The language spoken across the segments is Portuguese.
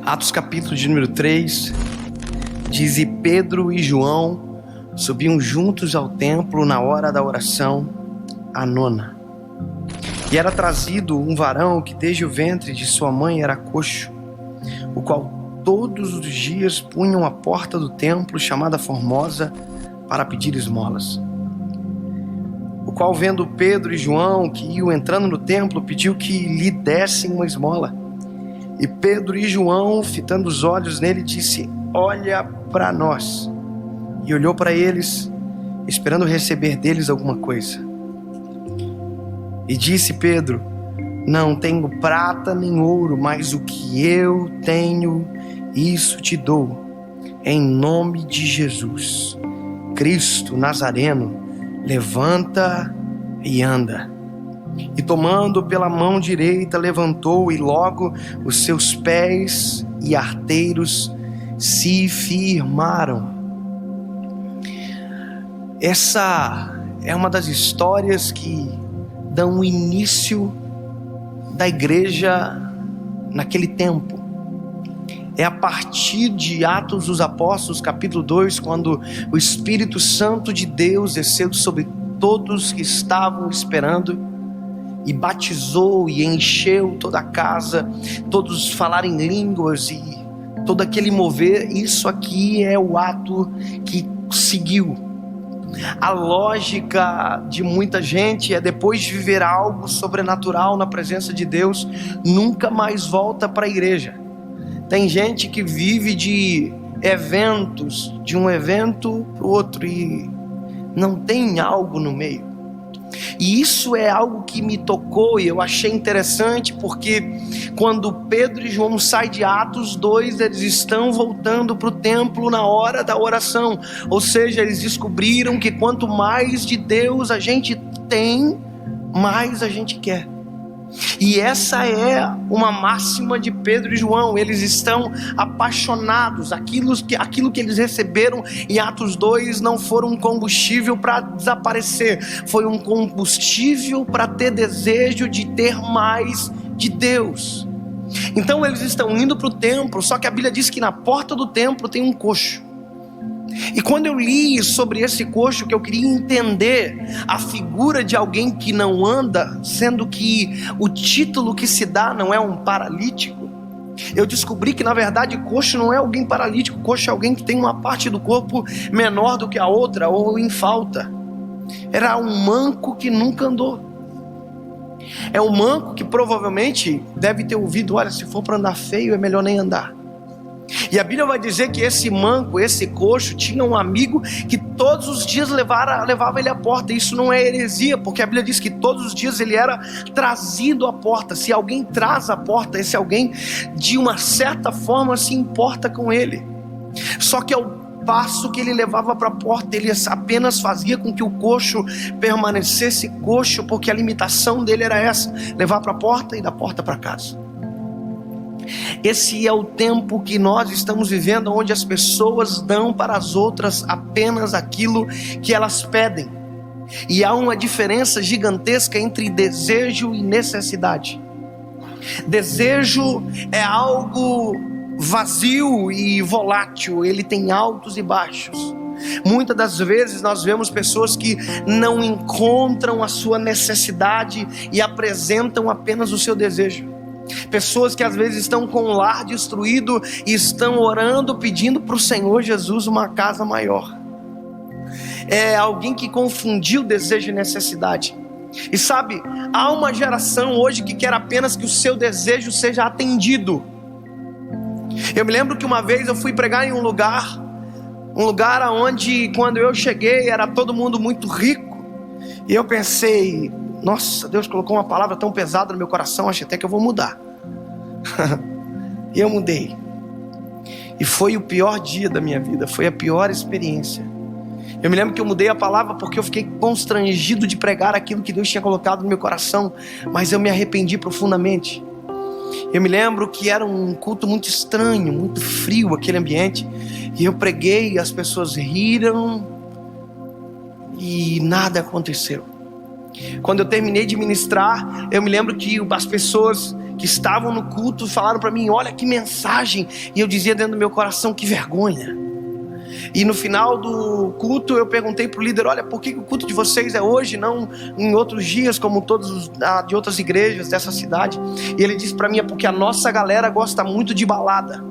Atos capítulo de número 3, diz: e Pedro e João subiam juntos ao templo na hora da oração, a nona. E era trazido um varão que desde o ventre de sua mãe era coxo, o qual todos os dias punham à porta do templo, chamada Formosa, para pedir esmolas. O qual, vendo Pedro e João que iam entrando no templo, pediu que lhe dessem uma esmola. E Pedro e João, fitando os olhos nele, disse: olha para nós. E olhou para eles, esperando receber deles alguma coisa. E disse Pedro: não tenho prata nem ouro, mas o que eu tenho, isso te dou. Em nome de Jesus Cristo Nazareno, levanta e anda. E tomando pela mão direita, levantou, e logo os seus pés e arteiros se firmaram. Essa é uma das histórias que dão o início da igreja naquele tempo. É a partir de Atos dos Apóstolos, capítulo 2, quando o Espírito Santo de Deus desceu sobre todos que estavam esperando e batizou e encheu toda a casa, todos falaram em línguas e todo aquele mover. Isso aqui é o ato que seguiu. A lógica de muita gente é, depois de viver algo sobrenatural na presença de Deus, nunca mais volta para a igreja. Tem gente que vive de eventos, de um evento para o outro, e não tem algo no meio. E isso é algo que me tocou e eu achei interessante, porque quando Pedro e João saem de Atos 2, eles estão voltando para o templo na hora da oração. Ou seja, eles descobriram que quanto mais de Deus a gente tem, mais a gente quer. E essa é uma máxima de Pedro e João. Eles estão apaixonados. Aquilo que eles receberam em Atos 2 não foi um combustível para desaparecer, foi um combustível para ter desejo de ter mais de Deus. Então eles estão indo para o templo, só que a Bíblia diz que na porta do templo tem um coxo. E quando eu li sobre esse coxo, que eu queria entender a figura de alguém que não anda, sendo que o título que se dá não é um paralítico, eu descobri que na verdade coxo não é alguém paralítico. Coxo é alguém que tem uma parte do corpo menor do que a outra, ou em falta. Era um manco que nunca andou. É um manco que provavelmente deve ter ouvido: olha, se for para andar feio é melhor nem andar. E a Bíblia vai dizer que esse manco, esse coxo, tinha um amigo que todos os dias levava ele à porta. Isso não é heresia, porque a Bíblia diz que todos os dias ele era trazido à porta. Se alguém traz à porta, esse alguém de uma certa forma se importa com ele. Só que ao passo que ele levava para a porta, ele apenas fazia com que o coxo permanecesse coxo, porque a limitação dele era essa: levar para a porta e da porta para casa. Esse é o tempo que nós estamos vivendo, onde as pessoas dão para as outras apenas aquilo que elas pedem. E há uma diferença gigantesca entre desejo e necessidade. Desejo é algo vazio e volátil, ele tem altos e baixos. Muitas das vezes nós vemos pessoas que não encontram a sua necessidade e apresentam apenas o seu desejo. Pessoas que às vezes estão com o lar destruído e estão orando, pedindo para o Senhor Jesus uma casa maior. É alguém que confundiu desejo e necessidade. E sabe, há uma geração hoje que quer apenas que o seu desejo seja atendido. Eu me lembro que uma vez eu fui pregar em um lugar onde, quando eu cheguei, era todo mundo muito rico. E eu pensei: nossa, Deus colocou uma palavra tão pesada no meu coração, acho até que eu vou mudar. E eu mudei. E foi o pior dia da minha vida, foi a pior experiência. Eu me lembro que eu mudei a palavra porque eu fiquei constrangido de pregar aquilo que Deus tinha colocado no meu coração, mas eu me arrependi profundamente. Eu me lembro que era um culto muito estranho, muito frio aquele ambiente, e eu preguei, as pessoas riram e nada aconteceu. Quando eu terminei de ministrar, eu me lembro que as pessoas que estavam no culto falaram para mim: olha que mensagem. E eu dizia dentro do meu coração: que vergonha. E no final do culto eu perguntei para o líder: olha, por que o culto de vocês é hoje, não em outros dias como todos de outras igrejas dessa cidade? E ele disse para mim: é porque a nossa galera gosta muito de balada.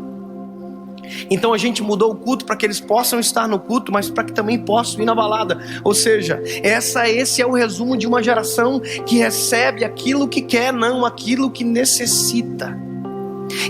Então a gente mudou o culto para que eles possam estar no culto, mas para que também possam ir na balada. Ou seja, esse é o resumo de uma geração que recebe aquilo que quer, não aquilo que necessita.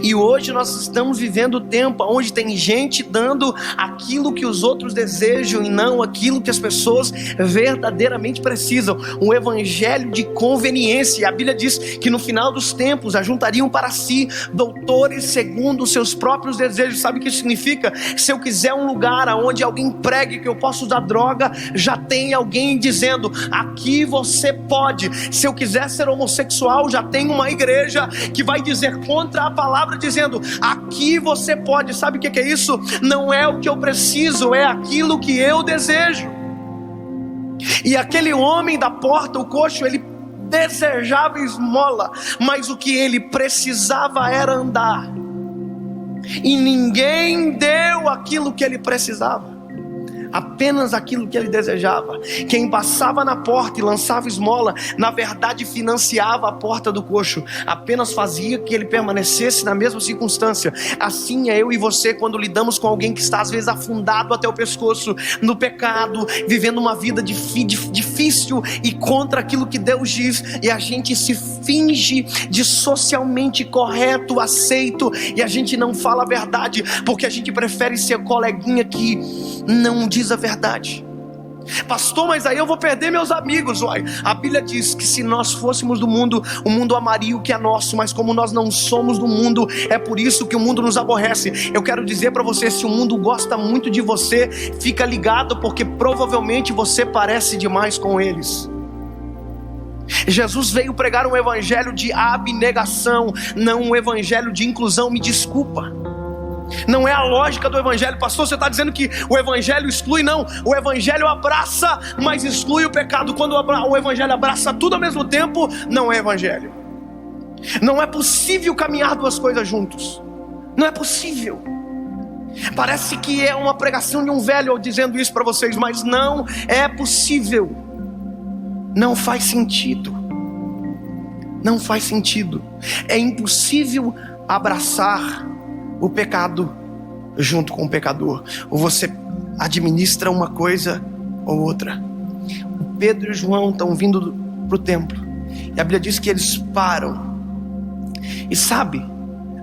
E hoje nós estamos vivendo o tempo onde tem gente dando aquilo que os outros desejam e não aquilo que as pessoas verdadeiramente precisam. Um evangelho de conveniência. A Bíblia diz que no final dos tempos ajuntariam para si doutores segundo os seus próprios desejos. Sabe o que isso significa? Se eu quiser um lugar onde alguém pregue que eu posso usar droga, já tem alguém dizendo: aqui você pode. Se eu quiser ser homossexual, já tem uma igreja que vai dizer contra a palavra, dizendo: aqui você pode. Sabe o que é isso? Não é o que eu preciso, é aquilo que eu desejo. E aquele homem da porta, o coxo, ele desejava esmola, mas o que ele precisava era andar. E ninguém deu aquilo que ele precisava, apenas aquilo que ele desejava. Quem passava na porta e lançava esmola, na verdade financiava a porta do coxo, apenas fazia que ele permanecesse na mesma circunstância. Assim é eu e você quando lidamos com alguém que está às vezes afundado até o pescoço no pecado, vivendo uma vida difícil e contra aquilo que Deus diz, e a gente se finge de socialmente correto, aceito, e a gente não fala a verdade, porque a gente prefere ser coleguinha que não diz a verdade. Pastor, mas aí eu vou perder meus amigos. Uai, a Bíblia diz que se nós fôssemos do mundo, o mundo amaria o que é nosso, mas como nós não somos do mundo, é por isso que o mundo nos aborrece. Eu quero dizer para você: se o mundo gosta muito de você, fica ligado, porque provavelmente você parece demais com eles. Jesus veio pregar um evangelho de abnegação, não um evangelho de inclusão. Me desculpa, não é a lógica do evangelho. Pastor, você está dizendo que o evangelho exclui? Não, o evangelho abraça, mas exclui o pecado. Quando o evangelho abraça tudo ao mesmo tempo, não é evangelho. Não é possível caminhar duas coisas juntos. Não é possível. Parece que é uma pregação de um velho dizendo isso para vocês, mas não é possível. Não faz sentido. Não faz sentido. É impossível abraçar o pecado junto com o pecador. Ou você administra uma coisa ou outra. O Pedro e João estão vindo para o templo, e a Bíblia diz que eles param. E sabe,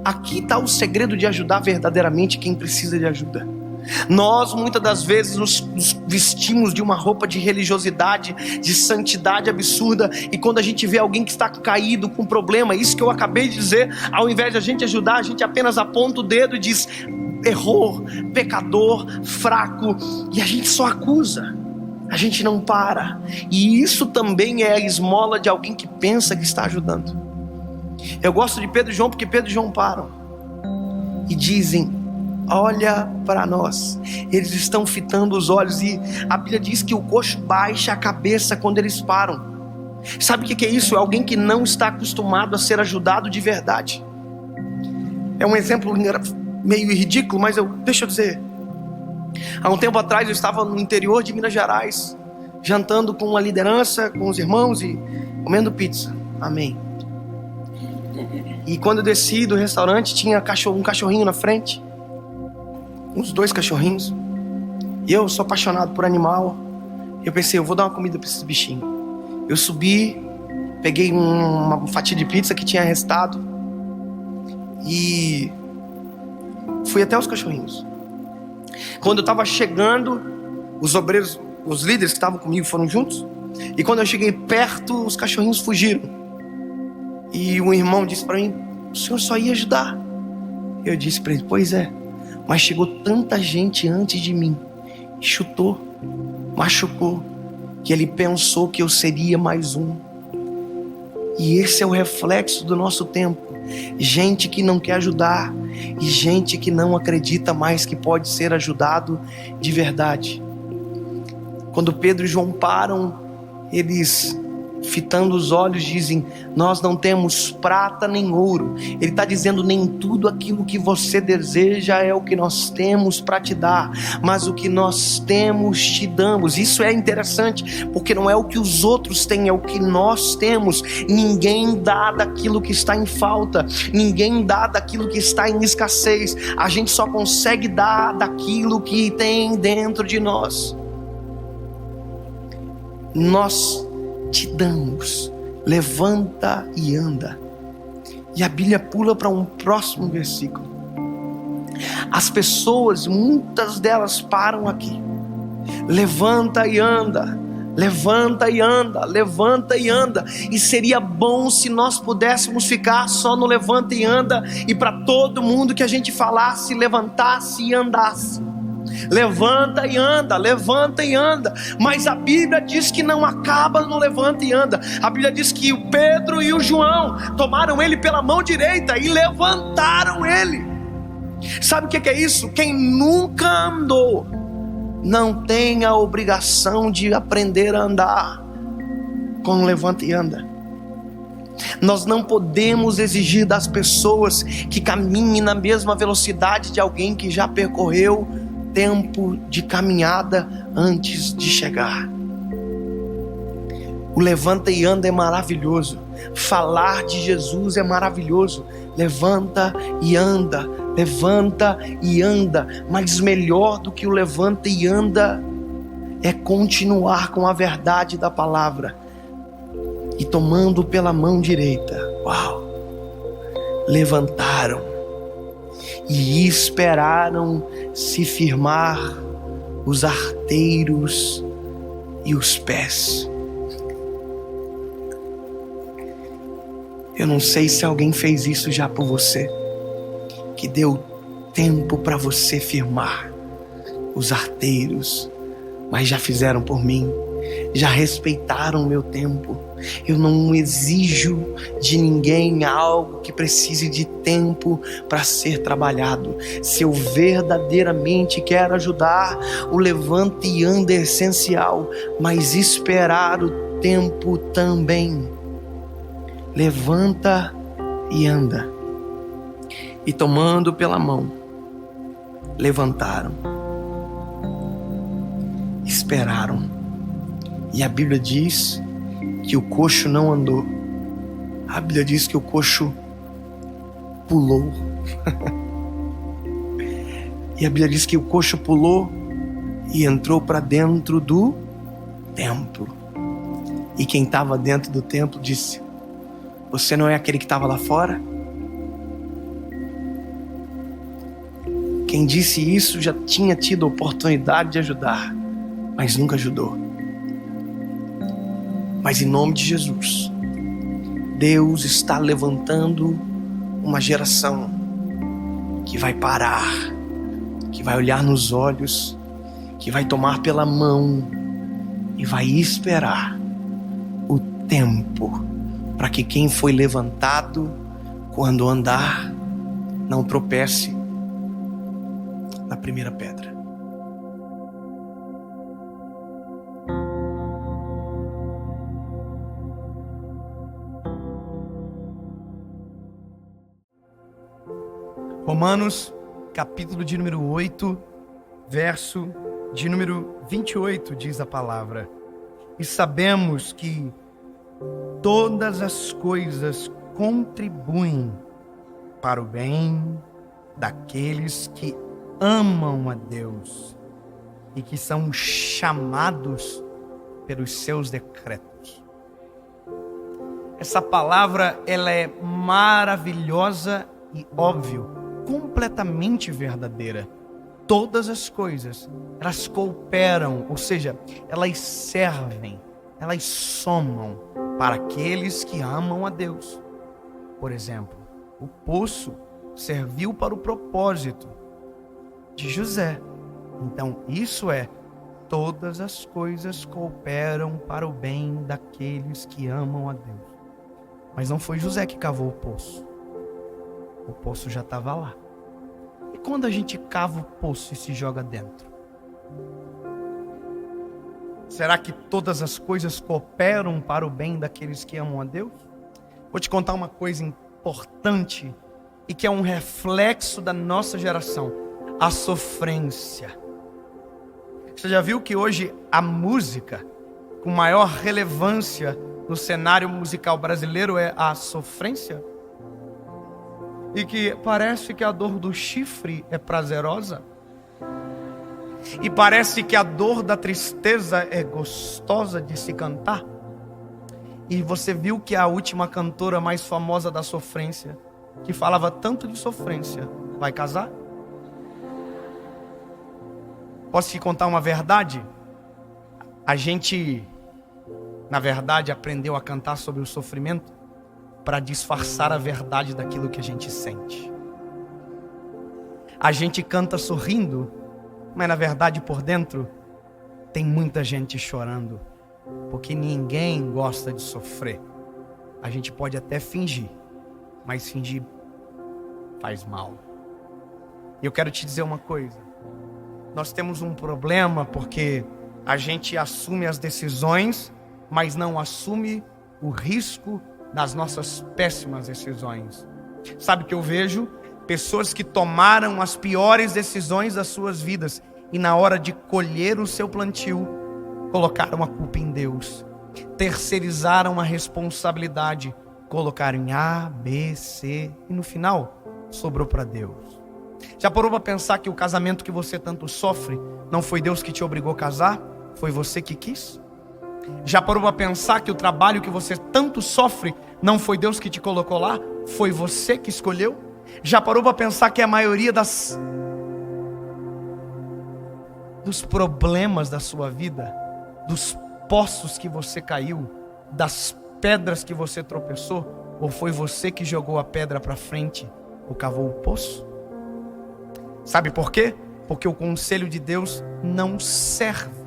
aqui está o segredo de ajudar verdadeiramente quem precisa de ajuda. Nós muitas das vezes nos vestimos de uma roupa de religiosidade, de santidade absurda, e quando a gente vê alguém que está caído, com problema, isso que eu acabei de dizer, ao invés de a gente ajudar, a gente apenas aponta o dedo e diz: errou, pecador, fraco, e a gente só acusa, a gente não para. E isso também é a esmola de alguém que pensa que está ajudando. Eu gosto de Pedro e João porque Pedro e João param e dizem: olha para nós. Eles estão fitando os olhos, e a Bíblia diz que o coxo baixa a cabeça quando eles param. Sabe o que é isso? É alguém que não está acostumado a ser ajudado de verdade. É um exemplo meio ridículo, mas deixa eu dizer. Há um tempo atrás eu estava no interior de Minas Gerais, jantando com a liderança, com os irmãos e comendo pizza. Amém. E quando eu desci do restaurante, tinha um cachorrinho na frente, uns 2 cachorrinhos. E eu sou apaixonado por animal. Eu pensei: eu vou dar uma comida para esses bichinhos. Eu subi, peguei uma fatia de pizza que tinha restado e fui até os cachorrinhos. Quando eu estava chegando, os obreiros, os líderes que estavam comigo foram juntos. E quando eu cheguei perto, os cachorrinhos fugiram. E um irmão disse para mim: o senhor só ia ajudar. Eu disse para ele: pois é, mas chegou tanta gente antes de mim, chutou, machucou, que ele pensou que eu seria mais um. E esse é o reflexo do nosso tempo. Gente que não quer ajudar, e gente que não acredita mais que pode ser ajudado de verdade. Quando Pedro e João param, eles fitando os olhos, dizem: nós não temos prata nem ouro. Ele está dizendo: nem tudo aquilo que você deseja é o que nós temos para te dar, mas o que nós temos te damos. Isso é interessante, porque não é o que os outros têm, é o que nós temos. Ninguém dá daquilo que está em falta, ninguém dá daquilo que está em escassez. A gente só consegue dar daquilo que tem dentro de nós. Nós te damos, levanta e anda. E a Bíblia pula para um próximo versículo. As pessoas, muitas delas param aqui. Levanta e anda, levanta e anda, levanta e anda. E seria bom se nós pudéssemos ficar só no levanta e anda, e para todo mundo que a gente falasse, levantasse e andasse. Levanta e anda, levanta e anda. Mas a Bíblia diz que não acaba no levanta e anda. A Bíblia diz que o Pedro e o João tomaram ele pela mão direita e levantaram ele. Sabe o que é isso? Quem nunca andou não tem a obrigação de aprender a andar com levanta e anda. Nós não podemos exigir das pessoas que caminhem na mesma velocidade de alguém que já percorreu tempo de caminhada antes de chegar. O levanta e anda é maravilhoso. Falar de Jesus é maravilhoso. Levanta e anda, levanta e anda. Mas melhor do que o levanta e anda é continuar com a verdade da palavra e tomando pela mão direita. Uau! Levantaram e esperaram se firmar os arteiros e os pés. Eu não sei se alguém fez isso já por você, que deu tempo para você firmar os arteiros, mas já fizeram por mim, já respeitaram o meu tempo. Eu não exijo de ninguém algo que precise de tempo para ser trabalhado. Se eu verdadeiramente quero ajudar, o levanta e anda é essencial, mas esperar o tempo também. Levanta e anda. E tomando pela mão, levantaram, esperaram. E a Bíblia diz que o coxo não andou. A Bíblia diz que o coxo pulou. E a Bíblia diz que o coxo pulou e entrou para dentro do templo. E quem estava dentro do templo disse: você não é aquele que estava lá fora? Quem disse isso já tinha tido a oportunidade de ajudar, mas nunca ajudou. Mas em nome de Jesus, Deus está levantando uma geração que vai parar, que vai olhar nos olhos, que vai tomar pela mão e vai esperar o tempo para que quem foi levantado, quando andar, não tropece na primeira pedra. Romanos, capítulo de número 8, verso de número 28, diz a palavra: e sabemos que todas as coisas contribuem para o bem daqueles que amam a Deus e que são chamados pelos seus decretos. Essa palavra, ela é maravilhosa e óbvio, completamente verdadeira. Todas as coisas, elas cooperam, ou seja, elas servem, elas somam para aqueles que amam a Deus. Por exemplo, o poço serviu para o propósito de José. Então, isso é: todas as coisas cooperam para o bem daqueles que amam a Deus. Mas não foi José que cavou o poço. O poço já estava lá. E quando a gente cava o poço e se joga dentro? Será que todas as coisas cooperam para o bem daqueles que amam a Deus? Vou te contar uma coisa importante e que é um reflexo da nossa geração: a sofrência. Você já viu que hoje a música com maior relevância no cenário musical brasileiro é a sofrência? E que parece que a dor do chifre é prazerosa? E parece que a dor da tristeza é gostosa de se cantar? E você viu que a última cantora mais famosa da sofrência, que falava tanto de sofrência, vai casar? Posso te contar uma verdade? A gente, na verdade, aprendeu a cantar sobre o sofrimento para disfarçar a verdade daquilo que a gente sente. A gente canta sorrindo, mas na verdade por dentro tem muita gente chorando, porque ninguém gosta de sofrer. A gente pode até fingir, mas fingir faz mal. E eu quero te dizer uma coisa: nós temos um problema porque a gente assume as decisões, mas não assume o risco das nossas péssimas decisões. Sabe o que eu vejo? Pessoas que tomaram as piores decisões das suas vidas e na hora de colher o seu plantio, colocaram a culpa em Deus. Terceirizaram a responsabilidade, colocaram em A, B, C e no final sobrou para Deus. Já parou para pensar que o casamento que você tanto sofre não foi Deus que te obrigou a casar? Foi você que quis? Já parou para pensar que o trabalho que você tanto sofre não foi Deus que te colocou lá? Foi você que escolheu? Já parou para pensar que a maioria dos problemas da sua vida, dos poços que você caiu, das pedras que você tropeçou, ou foi você que jogou a pedra para frente ou cavou o poço? Sabe por quê? Porque o conselho de Deus não serve.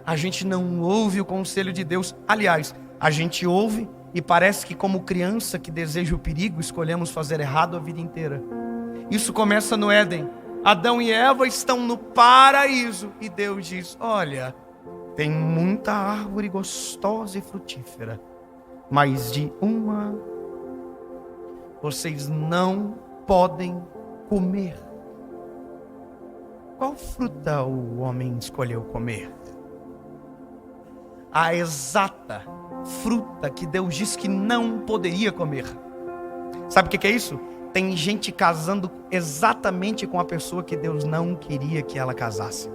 A gente não ouve o conselho de Deus. Aliás, a gente ouve e parece que, como criança que deseja o perigo, escolhemos fazer errado a vida inteira. Isso começa no Éden. Adão e Eva estão no paraíso e Deus diz: olha, tem muita árvore gostosa e frutífera, mas de uma vocês não podem comer. Qual fruta o homem escolheu comer? A exata fruta que Deus disse que não poderia comer. Sabe o que é isso? Tem gente casando exatamente com a pessoa que Deus não queria que ela casasse.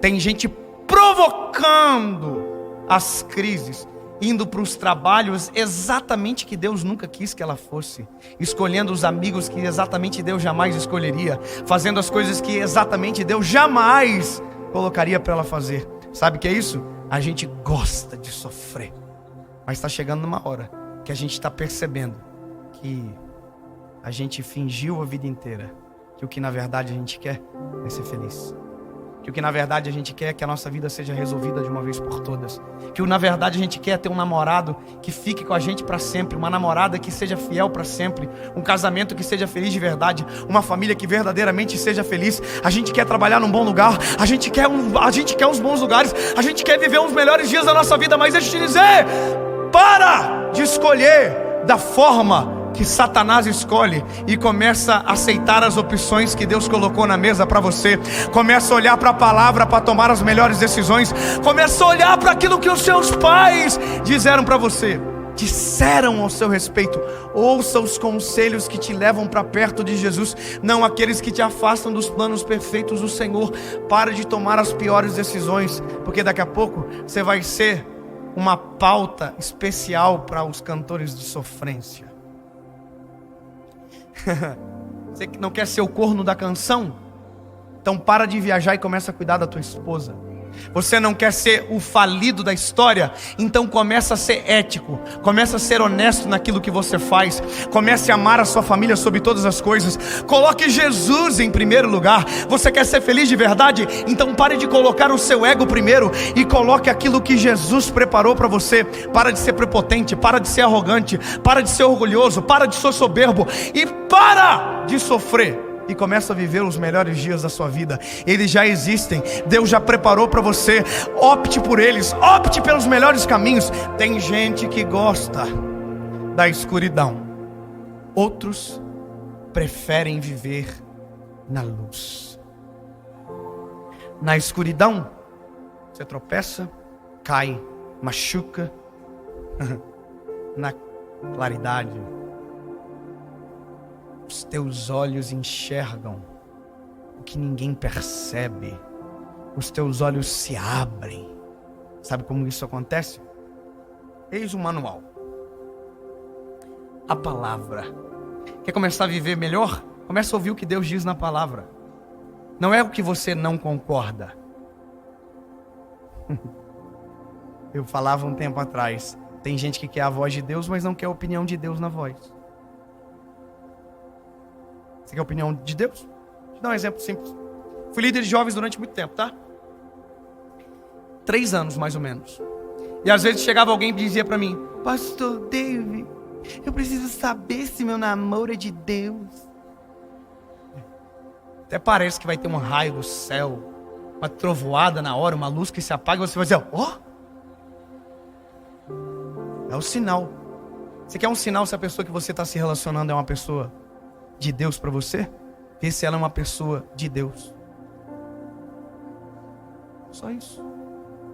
Tem gente provocando as crises, indo para os trabalhos exatamente que Deus nunca quis que ela fosse, escolhendo os amigos que exatamente Deus jamais escolheria, fazendo as coisas que exatamente Deus jamais colocaria para ela fazer. Sabe o que é isso? A gente gosta de sofrer, mas está chegando numa hora que a gente está percebendo que a gente fingiu a vida inteira que o que na verdade a gente quer é ser feliz. Que o que na verdade a gente quer é que a nossa vida seja resolvida de uma vez por todas. Que na verdade a gente quer ter um namorado que fique com a gente para sempre, uma namorada que seja fiel para sempre, um casamento que seja feliz de verdade, uma família que verdadeiramente seja feliz. A gente quer trabalhar num bom lugar, a gente quer uns bons lugares, a gente quer viver os melhores dias da nossa vida. Mas deixa eu te dizer, para de escolher da forma que Satanás escolhe e começa a aceitar as opções que Deus colocou na mesa para você. Começa a olhar para a palavra para tomar as melhores decisões. Começa a olhar para aquilo que os seus pais disseram para você, disseram ao seu respeito. Ouça os conselhos que te levam para perto de Jesus, não aqueles que te afastam dos planos perfeitos do Senhor. Para de tomar as piores decisões, porque daqui a pouco você vai ser uma pauta especial para os cantores de sofrência. Você que não quer ser o corno da canção? Então para de viajar e começa a cuidar da tua esposa. Você não quer ser o falido da história? Então começa a ser ético, começa a ser honesto naquilo que você faz. Comece a amar a sua família sobre todas as coisas. Coloque Jesus em primeiro lugar. Você quer ser feliz de verdade? Então pare de colocar o seu ego primeiro e coloque aquilo que Jesus preparou para você. Para de ser prepotente, para de ser arrogante, para de ser orgulhoso, para de ser soberbo e para de sofrer e começa a viver os melhores dias da sua vida. Eles já existem, Deus já preparou para você. Opte por eles, opte pelos melhores caminhos. Tem gente que gosta da escuridão, outros preferem viver na luz. Na escuridão você tropeça, cai, machuca. Na claridade, os teus olhos enxergam o que ninguém percebe. Os teus olhos se abrem. Sabe como isso acontece? Eis o manual. A palavra. Quer começar a viver melhor? Começa a ouvir o que Deus diz na palavra. Não é o que você não concorda. Eu falava um tempo atrás, tem gente que quer a voz de Deus, mas não quer a opinião de Deus na voz. Você quer a opinião de Deus? Vou te dar um exemplo simples. Fui líder de jovens durante muito tempo, tá? 3 anos, mais ou menos. E às vezes chegava alguém e dizia pra mim: Pastor David, eu preciso saber se meu namoro é de Deus. Até parece que vai ter um raio do céu, uma trovoada na hora, uma luz que se apaga e você vai dizer: ó! É o sinal. Você quer um sinal se a pessoa que você está se relacionando é uma pessoa de Deus para você? Vê se ela é uma pessoa de Deus. Só isso.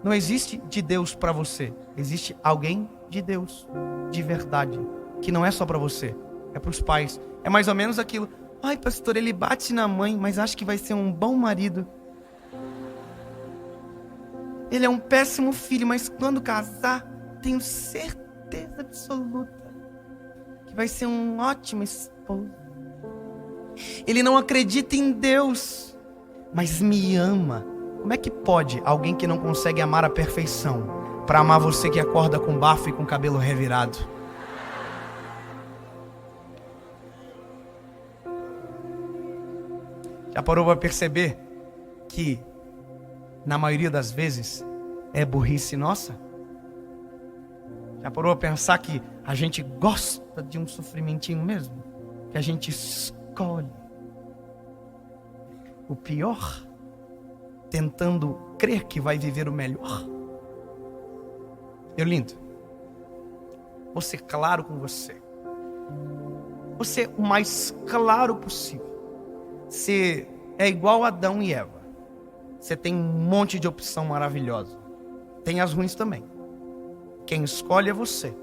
Não existe de Deus para você. Existe alguém de Deus, de verdade, que não é só para você, é para os pais. É mais ou menos aquilo: ai, pastor, ele bate na mãe, mas acho que vai ser um bom marido. Ele é um péssimo filho, mas quando casar, tenho certeza absoluta que vai ser um ótimo esposo. Ele não acredita em Deus, mas me ama. Como é que pode alguém que não consegue amar a perfeição para amar você que acorda com bafo e com cabelo revirado? Já parou para perceber que na maioria das vezes é burrice nossa? Já parou a pensar que a gente gosta de um sofrimentinho mesmo? Que a gente escolhe o pior, tentando crer que vai viver o melhor. Meu lindo, vou ser claro com você. Vou ser o mais claro possível. Você é igual a Adão e Eva. Você tem um monte de opção maravilhosa. Tem as ruins também. Quem escolhe é você.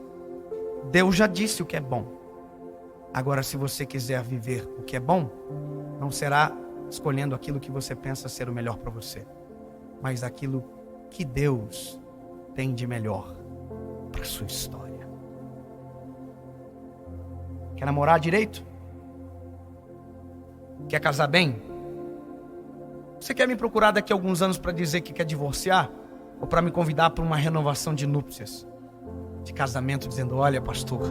Deus já disse o que é bom. Agora, se você quiser viver o que é bom, não será escolhendo aquilo que você pensa ser o melhor para você, mas aquilo que Deus tem de melhor para sua história. Quer namorar direito? Quer casar bem? Você quer me procurar daqui a alguns anos para dizer que quer divorciar? Ou para me convidar para uma renovação de núpcias, de casamento, dizendo: olha, pastor,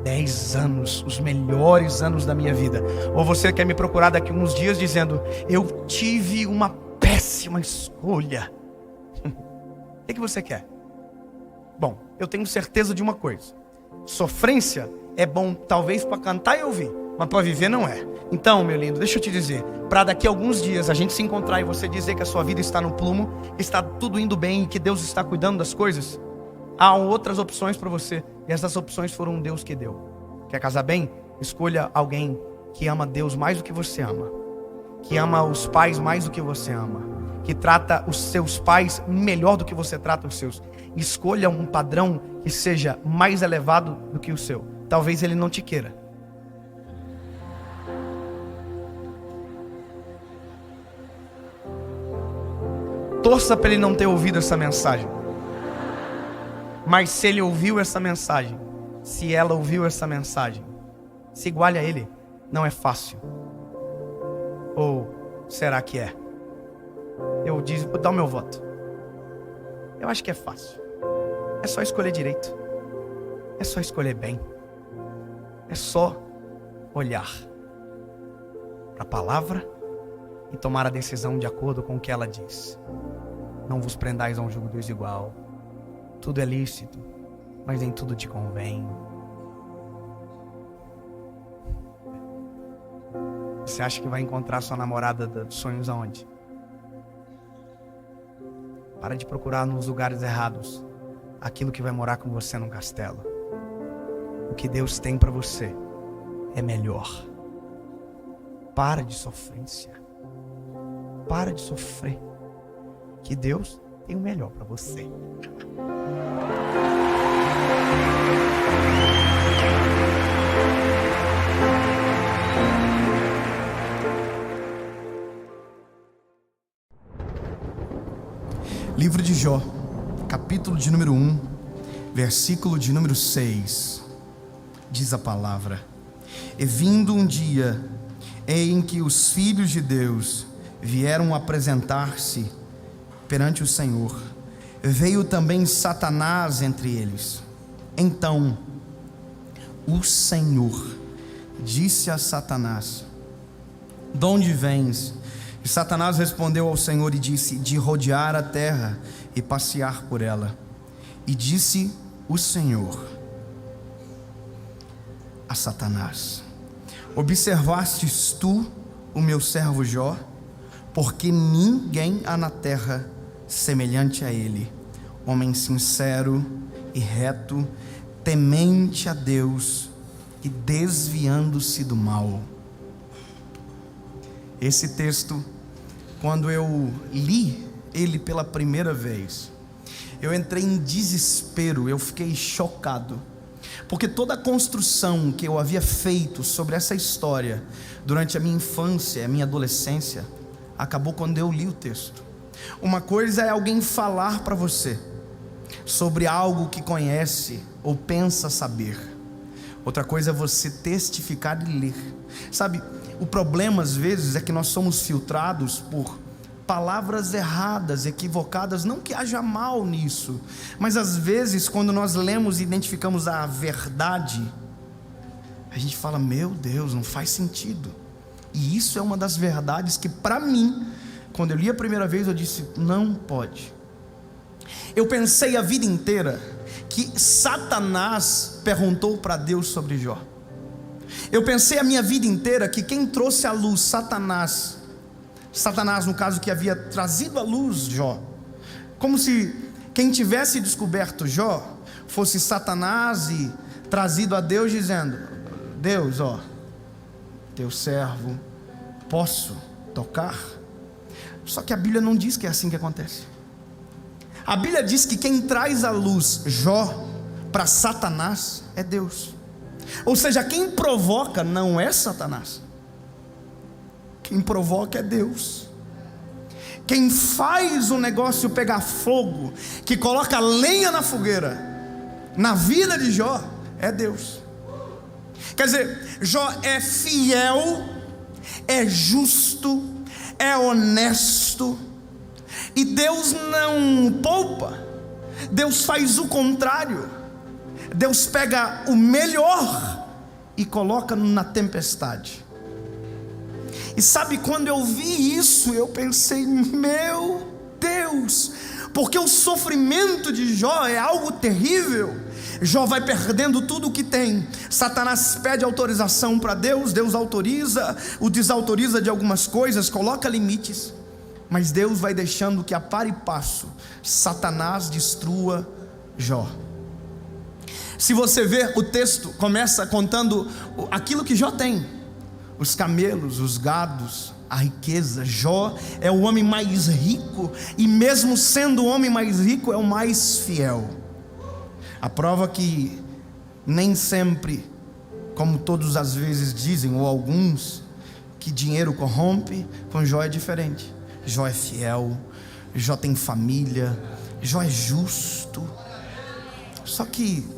10 anos, os melhores anos da minha vida. Ou você quer me procurar daqui a uns dias dizendo: eu tive uma péssima escolha. O que você quer? Bom, eu tenho certeza de uma coisa: sofrência é bom talvez para cantar e ouvir, mas para viver não é. Então, meu lindo, deixa eu te dizer, para daqui a alguns dias a gente se encontrar e você dizer que a sua vida está no plumo, que está tudo indo bem e que Deus está cuidando das coisas, há outras opções para você. E essas opções foram Deus que deu. Quer casar bem? Escolha alguém que ama Deus mais do que você ama, que ama os pais mais do que você ama, que trata os seus pais melhor do que você trata os seus. Escolha um padrão que seja mais elevado do que o seu. Talvez ele não te queira. Torça para ele não ter ouvido essa mensagem. Mas se ele ouviu essa mensagem, se ela ouviu essa mensagem, se iguale a ele. Não é fácil. Ou será que é? Vou dar o meu voto. Eu acho que é fácil. É só escolher direito. É só escolher bem. É só olhar para a palavra e tomar a decisão de acordo com o que ela diz. Não vos prendais a um jugo desigual. Tudo é lícito, mas nem tudo te convém. Você acha que vai encontrar sua namorada dos sonhos aonde? Para de procurar nos lugares errados aquilo que vai morar com você num castelo. O que Deus tem para você é melhor. Para de sofrência. Para de sofrer. Que Deus tem o melhor para você. Livro de Jó, capítulo de número 1, versículo de número 6, diz a palavra: E vindo um dia em que os filhos de Deus vieram apresentar-se perante o Senhor, veio também Satanás entre eles. Então o Senhor disse a Satanás: De onde vens? E Satanás respondeu ao Senhor e disse: De rodear a terra e passear por ela. E disse o Senhor a Satanás: Observastes tu o meu servo Jó? Porque ninguém há na terra semelhante a ele, homem sincero e reto, temente a Deus e desviando-se do mal. Esse texto, quando eu li ele pela primeira vez, eu entrei em desespero, eu fiquei chocado, porque toda a construção que eu havia feito sobre essa história durante a minha infância, a minha adolescência, acabou quando eu li o texto. Uma coisa é alguém falar para você sobre algo que conhece ou pensa saber, outra coisa é você testificar e ler. Sabe, o problema às vezes é que nós somos filtrados por palavras erradas, equivocadas. Não que haja mal nisso, mas às vezes quando nós lemos e identificamos a verdade, a gente fala: meu Deus, não faz sentido. E isso é uma das verdades que para mim, quando eu li a primeira vez, eu disse: não pode. Eu pensei a vida inteira que Satanás perguntou para Deus sobre Jó. Eu pensei a minha vida inteira que quem trouxe à luz Satanás, no caso, que havia trazido à luz Jó, como se quem tivesse descoberto Jó fosse Satanás e trazido a Deus dizendo: Deus, ó, teu servo, posso tocar? Só que a Bíblia não diz que é assim que acontece. A Bíblia diz que quem traz à luz Jó para Satanás é Deus. Ou seja, quem provoca não é Satanás, quem provoca é Deus. Quem faz o negócio pegar fogo, que coloca lenha na fogueira na vida de Jó, é Deus. Quer dizer, Jó é fiel, é justo, é honesto, e Deus não poupa. Deus faz o contrário. Deus pega o melhor e coloca na tempestade. E sabe, quando eu vi isso, eu pensei: meu Deus, porque o sofrimento de Jó é algo terrível. Jó vai perdendo tudo o que tem. Satanás pede autorização para Deus, Deus autoriza, o desautoriza de algumas coisas, coloca limites, mas Deus vai deixando que a par e passo Satanás destrua Jó. Se você ver, o texto começa contando aquilo que Jó tem: os camelos, os gados, a riqueza. Jó é o homem mais rico, e mesmo sendo o homem mais rico, é o mais fiel. A prova que nem sempre, como todos às vezes dizem, ou alguns, que dinheiro corrompe, com Jó é diferente. Jó é fiel, Jó tem família, Jó é justo. Só que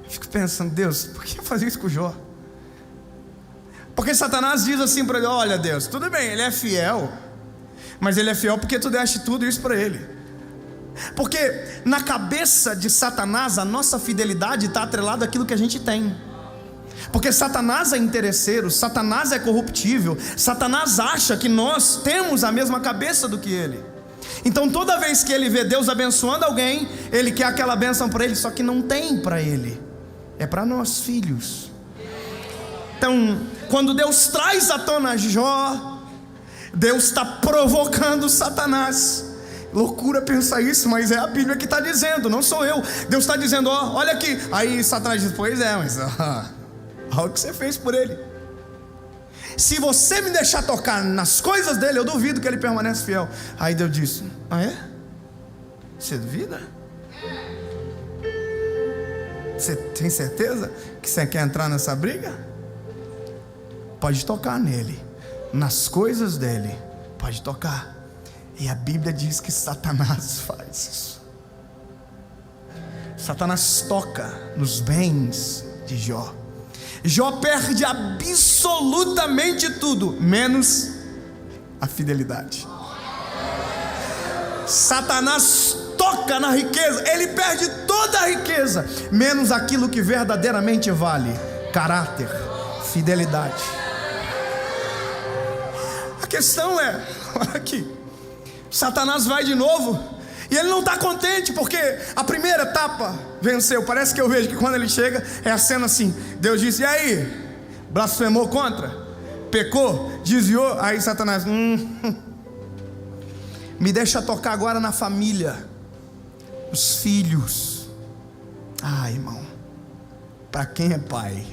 eu fico pensando: Deus, por que fazer isso com Jó? Porque Satanás diz assim para ele: olha, Deus, tudo bem, ele é fiel, mas ele é fiel porque tu deste tudo isso para ele. Porque na cabeça de Satanás, a nossa fidelidade está atrelada àquilo que a gente tem. Porque Satanás é interesseiro, Satanás é corruptível, Satanás acha que nós temos a mesma cabeça do que ele. Então toda vez que ele vê Deus abençoando alguém, ele quer aquela bênção para ele, só que não tem para ele, é para nós filhos. Então, quando Deus traz à tona Jó, Deus está provocando Satanás. Loucura pensar isso, mas é a Bíblia que está dizendo, não sou eu. Deus está dizendo, ó, olha aqui. Aí Satanás diz, pois é, mas olha o que você fez por ele. Se você me deixar tocar nas coisas dele, eu duvido que ele permaneça fiel. Aí Deus disse, ah é? Você duvida? Você tem certeza que você quer entrar nessa briga? Pode tocar nele, nas coisas dele, pode tocar. E a Bíblia diz que Satanás faz isso. Satanás toca nos bens de Jó. Jó perde absolutamente tudo, menos a fidelidade. Satanás toca na riqueza, ele perde toda a riqueza, menos aquilo que verdadeiramente vale: caráter, fidelidade. A questão é, olha aqui, Satanás vai de novo, e ele não está contente, porque a primeira etapa venceu. Parece que eu vejo que quando ele chega, é a cena assim, Deus diz, e aí? Blasfemou contra? Pecou? Desviou? Aí Satanás, me deixa tocar agora na família, os filhos. Ah, irmão, para quem é pai,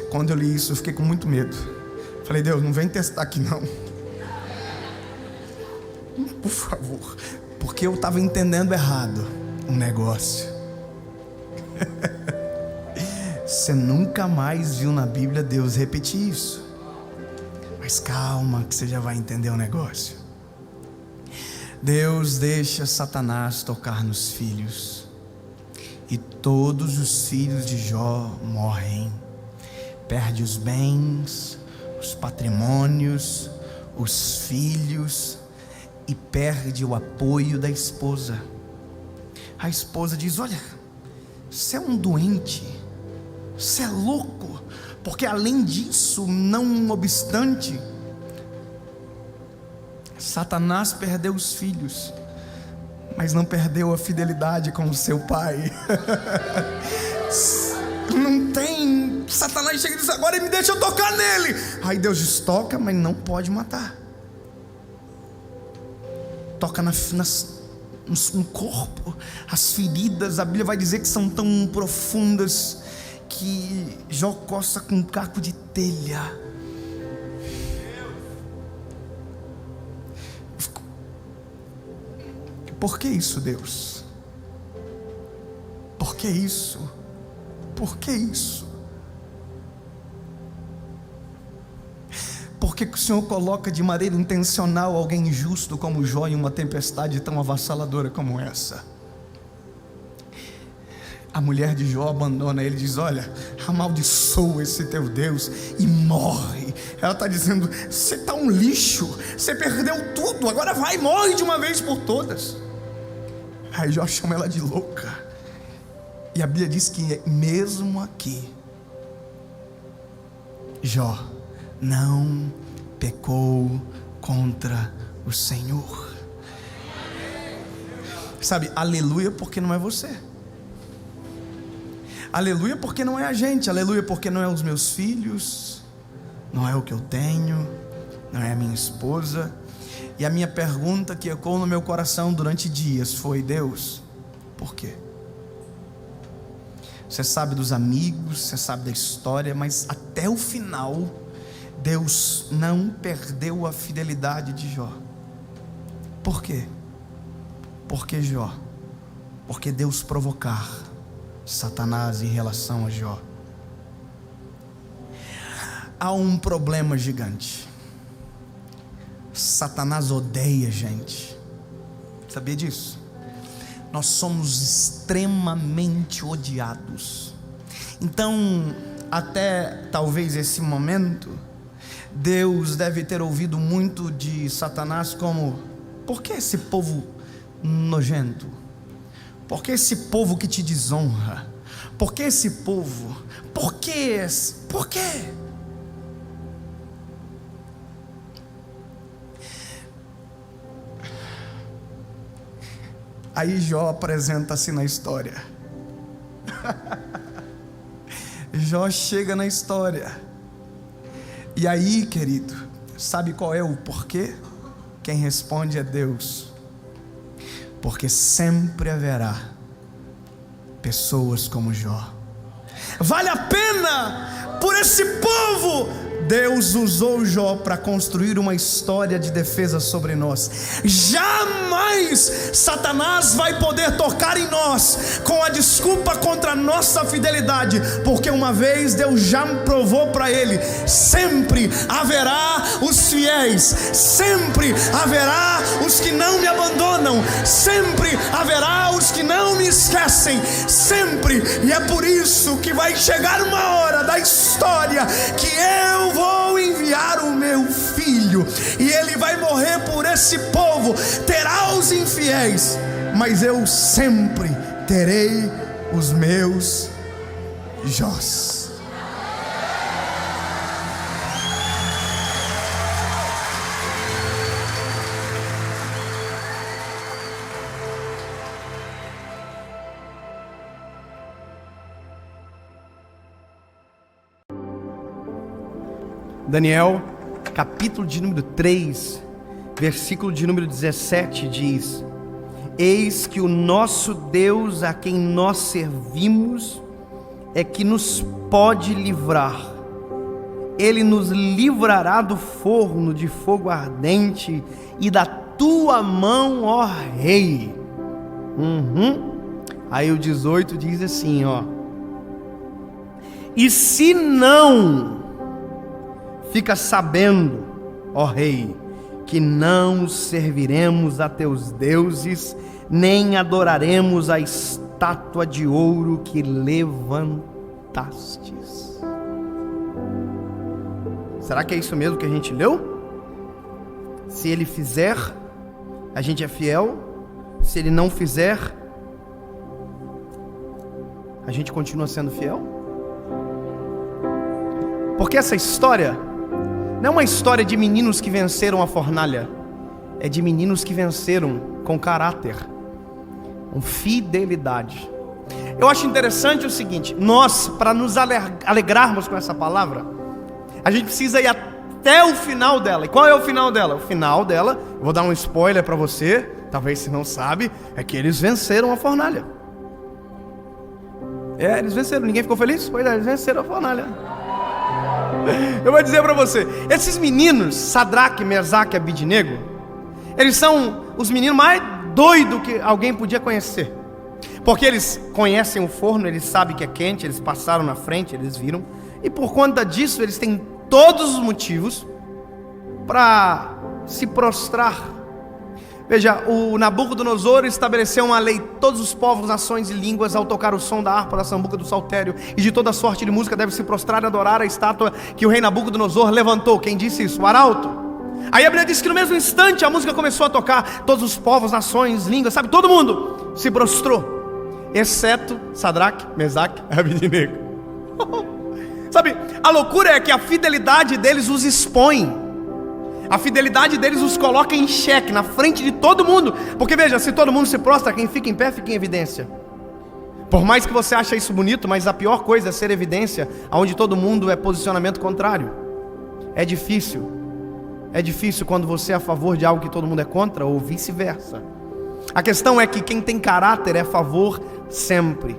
quando eu li isso, eu fiquei com muito medo. Falei, Deus, não vem testar aqui não, por favor, porque eu estava entendendo errado um negócio. Você nunca mais viu na Bíblia Deus repetir isso. Mas calma, que você já vai entender o negócio. Deus deixa Satanás tocar nos filhos, e todos os filhos de Jó morrem. Perde os bens, os patrimônios, os filhos, e perde o apoio da esposa. A esposa diz, olha, você é um doente, você é louco, porque além disso, não obstante, Satanás perdeu os filhos, mas não perdeu a fidelidade com o seu pai. Não tem. Satanás chega e diz, agora me deixa eu tocar nele. Aí Deus diz, toca, mas não pode matar. Toca no corpo. As feridas, a Bíblia vai dizer que são tão profundas que Jó coça com um caco de telha. Por que isso, Deus? Por que isso? Por que isso? Por que o Senhor coloca de maneira intencional alguém injusto como Jó em uma tempestade tão avassaladora como essa? A mulher de Jó abandona ele e diz, olha, amaldiçoa esse teu Deus e morre. Ela está dizendo, você está um lixo, você perdeu tudo, agora vai, morre de uma vez por todas. Aí Jó chama ela de louca. E a Bíblia diz que mesmo aqui, Jó não pecou contra o Senhor. Sabe, aleluia, porque não é você. Aleluia porque não é a gente. Aleluia porque não é os meus filhos, não é o que eu tenho, não é a minha esposa. E a minha pergunta que ecoou no meu coração durante dias foi, Deus, por quê? Você sabe dos amigos, você sabe da história, mas até o final Deus não perdeu a fidelidade de Jó. Por quê? Porque Jó, porque Deus provocar Satanás em relação a Jó. Há um problema gigante. Satanás odeia a gente. Sabia disso? Nós somos extremamente odiados. Então, até talvez esse momento, Deus deve ter ouvido muito de Satanás como: por que esse povo nojento? Por que esse povo que te desonra? Por que esse povo? Por quê? Por quê? Aí Jó apresenta-se na história. Jó chega na história. E aí, querido, sabe qual é o porquê? Quem responde é Deus. Porque sempre haverá pessoas como Jó. Vale a pena por esse povo. Deus usou Jó para construir uma história de defesa sobre nós. Jamais Satanás vai poder tocar em nós com a desculpa contra a nossa fidelidade, porque uma vez Deus já provou para ele: sempre haverá os fiéis, sempre haverá os que não me abandonam, sempre haverá os que não me esquecem, sempre. E é por isso que vai chegar uma hora da história que eu vou enviar o meu filho, e ele vai morrer por esse povo. Terá os infiéis, mas eu sempre terei os meus Jós. Daniel, capítulo de número 3, versículo de número 17 diz: eis que o nosso Deus, a quem nós servimos, é que nos pode livrar. Ele nos livrará do forno de fogo ardente e da tua mão, ó rei. Aí o 18 diz assim, ó: e se não, fica sabendo, ó rei, que não serviremos a teus deuses, nem adoraremos a estátua de ouro que levantastes. Será que é isso mesmo que a gente leu? Se ele fizer, a gente é fiel. Se ele não fizer, a gente continua sendo fiel? Porque essa história não é uma história de meninos que venceram a fornalha, é de meninos que venceram com caráter, com fidelidade. Eu acho interessante o seguinte: nós, para nos alegrarmos com essa palavra, a gente precisa ir até o final dela. E qual é o final dela? O final dela, eu vou dar um spoiler para você, talvez você não sabe, é que eles venceram a fornalha. Eles venceram. Ninguém ficou feliz? Pois é, eles venceram a fornalha. Eu vou dizer para você, esses meninos, Sadraque, Mesaque e Abidnego, eles são os meninos mais doidos que alguém podia conhecer. Porque eles conhecem o forno, eles sabem que é quente, eles passaram na frente, eles viram. E por conta disso, eles têm todos os motivos para se prostrar. Veja, o Nabucodonosor estabeleceu uma lei: todos os povos, nações e línguas, ao tocar o som da harpa, da sambuca, do saltério e de toda sorte de música, devem se prostrar e adorar a estátua que o rei Nabucodonosor levantou. Quem disse isso? O arauto. Aí a Bíblia diz que no mesmo instante a música começou a tocar, todos os povos, nações, línguas, sabe, todo mundo se prostrou, exceto Sadraque, Mesaque e Abidnego. Sabe, a loucura é que a fidelidade deles os expõe. A fidelidade deles os coloca em xeque, na frente de todo mundo. Porque veja, se todo mundo se prostra, quem fica em pé fica em evidência. Por mais que você ache isso bonito, mas a pior coisa é ser evidência onde todo mundo é posicionamento contrário. É difícil quando você é a favor de algo que todo mundo é contra, ou vice-versa. A questão é que quem tem caráter é a favor sempre,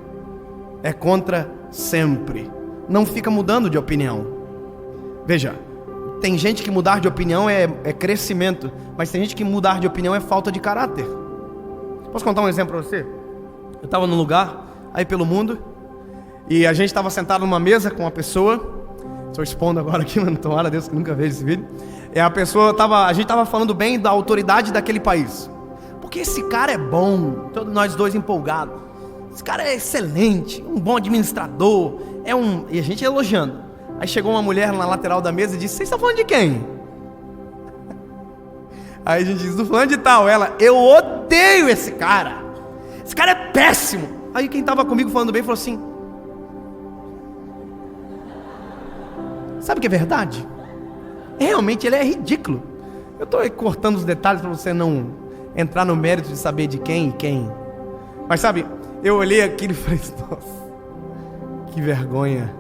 é contra sempre. Não fica mudando de opinião. Veja, tem gente que mudar de opinião é crescimento, mas tem gente que mudar de opinião é falta de caráter. Posso contar um exemplo para você? Eu estava num lugar, aí pelo mundo, e a gente estava sentado numa mesa com uma pessoa. Estou expondo agora aqui, mas tomara a Deus que nunca veja esse vídeo. E a gente estava falando bem da autoridade daquele país. Porque esse cara é bom, todos nós dois empolgados. Esse cara é excelente, um bom administrador, e a gente elogiando. Aí chegou uma mulher na lateral da mesa e disse: vocês estão falando de quem? Aí a gente disse: estou falando de tal. Ela: eu odeio esse cara é péssimo. Aí quem estava comigo falando bem falou assim: sabe o que é verdade? Realmente ele é ridículo. Eu estou cortando os detalhes para você não entrar no mérito de saber de quem e quem. Mas sabe, eu olhei aquilo e falei: nossa, Que vergonha.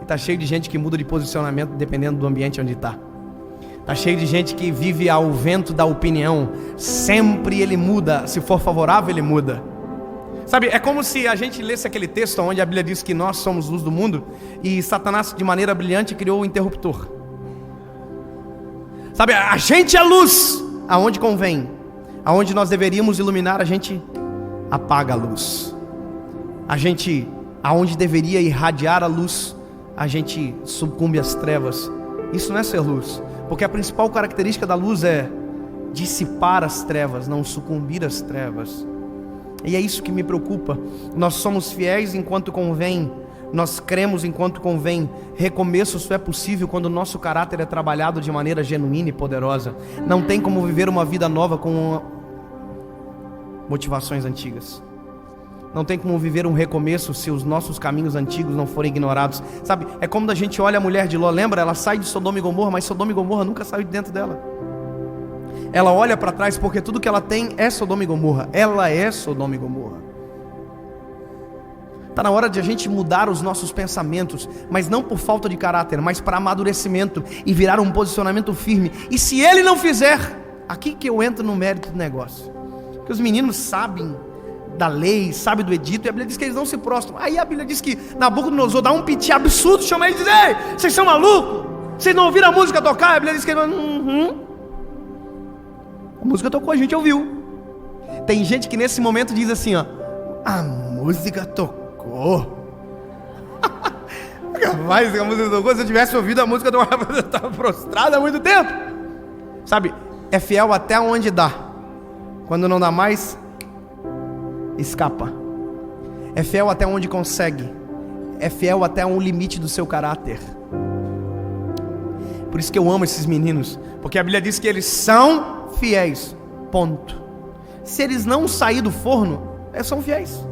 E tá cheio de gente que muda de posicionamento dependendo do ambiente onde tá. Tá cheio de gente que vive ao vento da opinião. Sempre ele muda. Se for favorável, ele muda. Sabe, é como se a gente lesse aquele texto onde a Bíblia diz que nós somos luz do mundo e Satanás, de maneira brilhante, criou o interruptor. Sabe, a gente é luz aonde convém. Aonde nós deveríamos iluminar, a gente apaga a luz. A gente, aonde deveria irradiar a luz, a gente sucumbe às trevas. Isso não é ser luz, porque a principal característica da luz é dissipar as trevas, não sucumbir às trevas. E é isso que me preocupa. Nós somos fiéis enquanto convém, nós cremos enquanto convém. Recomeço só é possível quando o nosso caráter é trabalhado de maneira genuína e poderosa. Não tem como viver uma vida nova com motivações antigas. Não tem como viver um recomeço se os nossos caminhos antigos não forem ignorados. Sabe, é como a gente olha a mulher de Ló, lembra? Ela sai de Sodoma e Gomorra, mas Sodoma e Gomorra nunca saiu de dentro dela. Ela olha para trás porque tudo que ela tem é Sodoma e Gomorra. Ela é Sodoma e Gomorra. Está na hora de a gente mudar os nossos pensamentos, mas não por falta de caráter, mas para amadurecimento e virar um posicionamento firme. E se ele não fizer, aqui que eu entro no mérito do negócio. Porque os meninos sabem da lei, sabem do edito, e a Bíblia diz que eles não se prostram. Aí a Bíblia diz que Nabucodonosor dá um piti absurdo, chama eles e diz: ei, vocês são malucos? Vocês não ouviram a música tocar? A Bíblia diz que ele a música tocou, a gente ouviu. Tem gente que nesse momento diz assim, ó: a música tocou. Mas a música tocou, se eu tivesse ouvido a música, eu estava prostrado há muito tempo. Sabe, é fiel até onde dá. Quando não dá mais, escapa. É fiel até onde consegue. É fiel até um limite do seu caráter. Por isso que eu amo esses meninos, porque a Bíblia diz que eles são fiéis, ponto. Se eles não saírem do forno, eles são fiéis.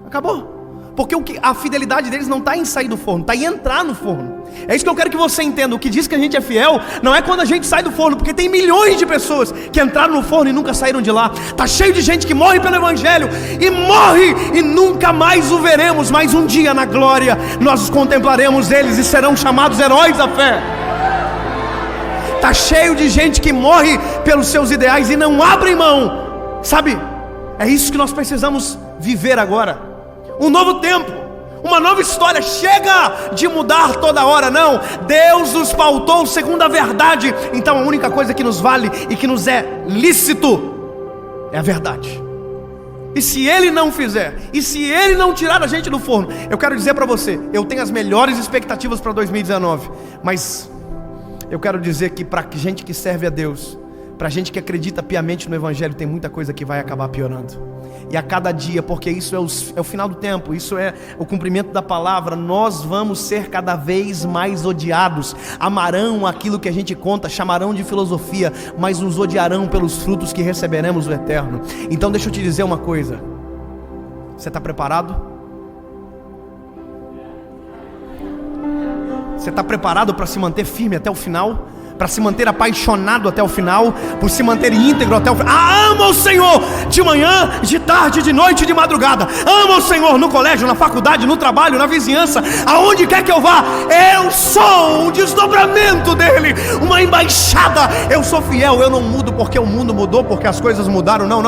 Acabou. Porque a fidelidade deles não está em sair do forno, está em entrar no forno. É isso que eu quero que você entenda. O que diz que a gente é fiel não é quando a gente sai do forno, porque tem milhões de pessoas que entraram no forno e nunca saíram de lá. Está cheio de gente que morre pelo Evangelho e morre e nunca mais o veremos. Mas um dia na glória nós os contemplaremos eles e serão chamados heróis da fé. Está cheio de gente que morre pelos seus ideais e não abre mão. Sabe, é isso que nós precisamos viver agora. Um novo tempo, uma nova história. Chega de mudar toda hora, não. Deus nos pautou segundo a verdade. Então a única coisa que nos vale e que nos é lícito é a verdade. E se Ele não fizer, e se Ele não tirar a gente do forno, eu quero dizer para você, eu tenho as melhores expectativas para 2019. Mas eu quero dizer que para gente que serve a Deus, para gente que acredita piamente no Evangelho, tem muita coisa que vai acabar piorando. E a cada dia, porque isso é o final do tempo, isso é o cumprimento da palavra, nós vamos ser cada vez mais odiados. Amarão aquilo que a gente conta, chamarão de filosofia, mas nos odiarão pelos frutos que receberemos do eterno. Então deixa eu te dizer uma coisa. Você está preparado? Você está preparado para se manter firme até o final? Para se manter apaixonado até o final, por se manter íntegro até o final. Ama o Senhor de manhã, de tarde, de noite, de madrugada. Ama o Senhor no colégio, na faculdade, no trabalho, na vizinhança, aonde quer que eu vá. Eu sou um desdobramento dele, uma embaixada. Eu sou fiel, eu não mudo porque o mundo mudou, porque as coisas mudaram. Não.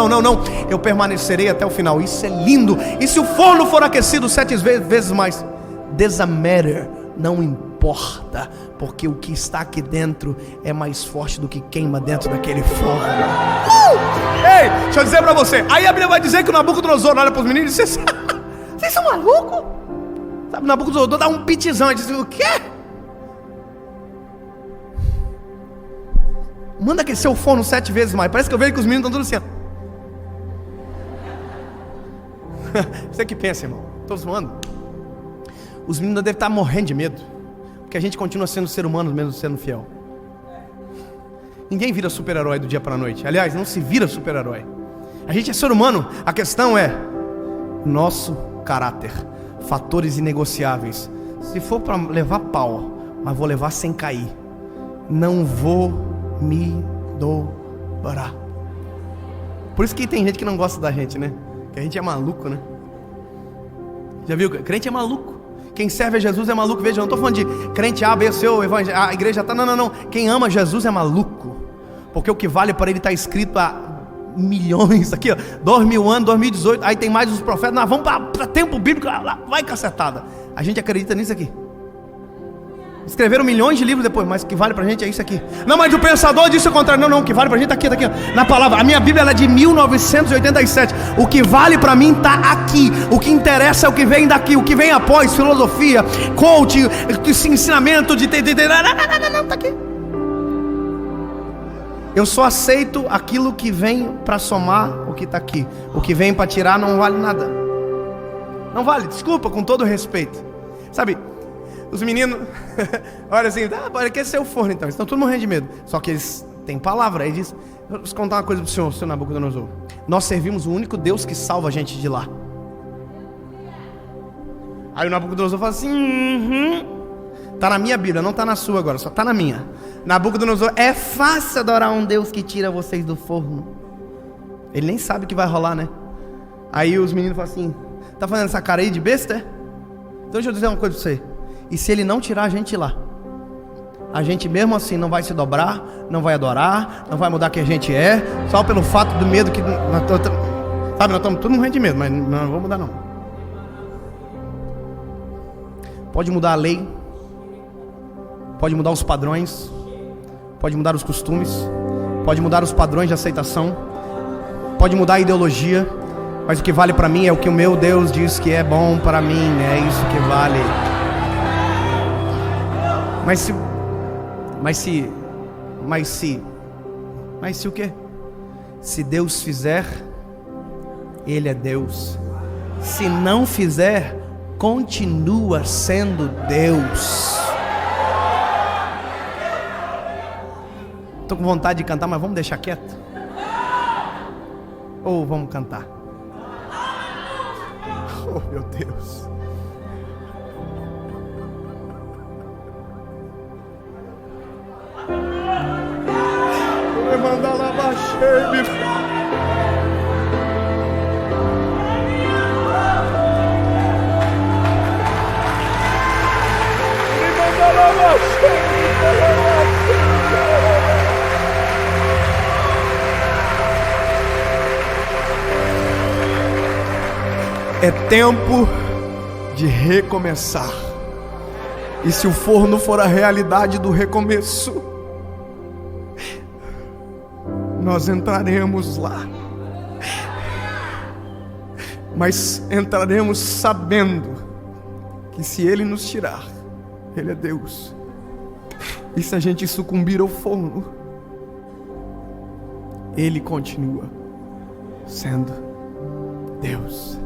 Eu permanecerei até o final. Isso é lindo. E se o forno for aquecido 7 vezes mais, doesn't matter, não importa, porque o que está aqui dentro é mais forte do que queima dentro daquele forno. Ei, deixa eu dizer pra você. Aí a Bíblia vai dizer que o Nabucodonosor olha pros meninos e diz: vocês são malucos? Sabe, o Nabucodonosor dá um pitizão e diz: o quê? Manda aquecer o forno 7 vezes mais. Parece que eu vejo que os meninos estão tudo assim. Você que pensa, irmão, tô zoando. Os meninos devem estar morrendo de medo, porque a gente continua sendo ser humano mesmo sendo fiel. Ninguém vira super-herói do dia para a noite. Aliás, não se vira super-herói. A gente é ser humano. A questão é nosso caráter, fatores inegociáveis. Se for para levar pau, mas vou levar sem cair. Não vou me dobrar. Por isso que tem gente que não gosta da gente, né? Que a gente é maluco, né? Já viu? Crente é maluco. Quem serve a Jesus é maluco. Veja, eu não estou falando de crente A, B, C, o evangelho, a igreja está. Não. Quem ama Jesus é maluco. Porque o que vale para ele está escrito há milhões. Aqui, ó, 2000 anos, 2018. Aí tem mais os profetas. Nós vamos para tempo bíblico. Lá, vai cacetada. A gente acredita nisso aqui. Escreveram milhões de livros depois, mas o que vale pra gente é isso aqui. Não, mas o pensador disse o contrário. Não, o que vale pra gente tá aqui, na palavra. A minha Bíblia ela é de 1987. O que vale pra mim tá aqui. O que interessa é o que vem daqui. O que vem após, filosofia, coaching, ensinamento de... Não, tá aqui. Eu só aceito aquilo que vem pra somar o que tá aqui. O que vem pra tirar não vale nada. Não vale, desculpa, com todo respeito. Sabe... Os meninos, olha assim, pode aquecer o forno então. Eles estão todos morrendo de medo. Só que eles têm palavra. Aí diz, vou contar uma coisa para o senhor Nabucodonosor. Nós servimos o único Deus que salva a gente de lá. Aí o Nabucodonosor fala assim, tá na minha Bíblia, não tá na sua agora, só tá na minha. Nabucodonosor, é fácil adorar um Deus que tira vocês do forno. Ele nem sabe o que vai rolar, né? Aí os meninos falam assim, tá fazendo essa cara aí de besta, é? Então deixa eu dizer uma coisa para você. E se ele não tirar a gente lá, a gente mesmo assim não vai se dobrar, não vai adorar, não vai mudar quem a gente é, só pelo fato do medo que... Sabe, nós estamos todos morrendo de medo, mas não vamos mudar não. Pode mudar a lei, pode mudar os padrões, pode mudar os costumes, pode mudar os padrões de aceitação, pode mudar a ideologia, mas o que vale para mim é o que o meu Deus diz que é bom para mim, é isso que vale. Mas se o quê? Se Deus fizer, Ele é Deus. Se não fizer, continua sendo Deus. Estou com vontade de cantar, mas vamos deixar quieto? Ou vamos cantar? Oh meu Deus. Mandar lá baixar, é tempo de recomeçar. E se o forno for a realidade do recomeço, nós entraremos lá. Mas entraremos sabendo que se Ele nos tirar, Ele é Deus. E se a gente sucumbir ao forno, Ele continua sendo Deus.